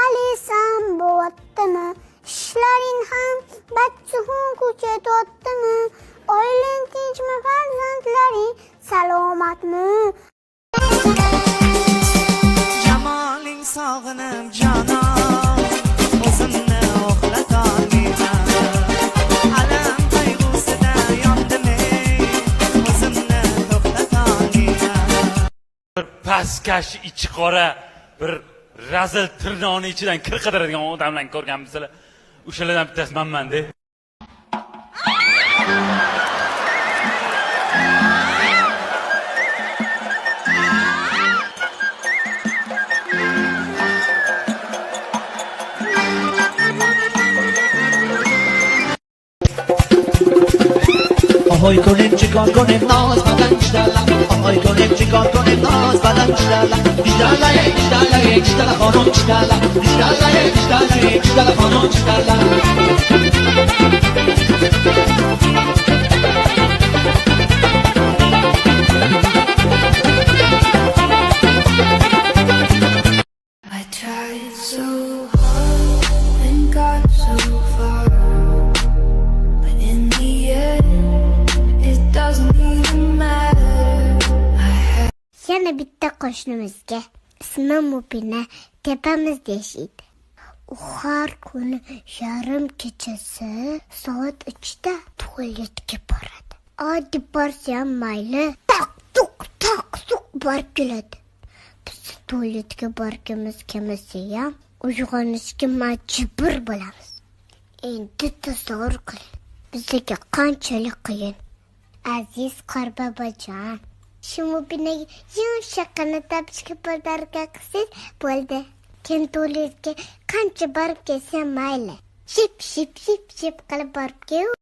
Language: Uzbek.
alisam bo'lyaptimi? Ishlaring ham badchihun ko'chatyaptimi? Oilang tinchmi, farzandlaring salomatmi? Jamoling sog'inib jonon, o'zimni uxlatolmayman. Alam qayg'usida yondim, o'zimni to'xtatolmayman. Bir pastkash ichi qora, bir razil tirnoqning ichidan kir qidiradigan odamlarni ko'rganmisizlar? O'shalardan bittasi manman-da. Ahoy konем chikon konem naz badan ishtala. Ahoy konem chikon konem naz badan ishtala. Ishtala ishtala xonom ishtala. Ishtala xonom ishtala. I tried so hard and got so far, but in the end, it doesn't even matter. Yana bitta qo'shnimizga ismi Mubina tepamizda yashaydi. U har kuni yarim kechasi soat 3da tualetga boradi. Oddiy borsa ham mayli, tuk borib keladi. Biz tualetga borgimiz kelmasa ham uyg'onishga majbur bo'lamiz. Endi tasavvur qiling, bizga qanchalik qiyin. Aziz Qorbobojon, shu Mubinaga yumshoqqina tapishga podarka qilsangiz bo'ldi. Keyin tualetga qancha borib kelsa mayli. Ship qilib borib kel.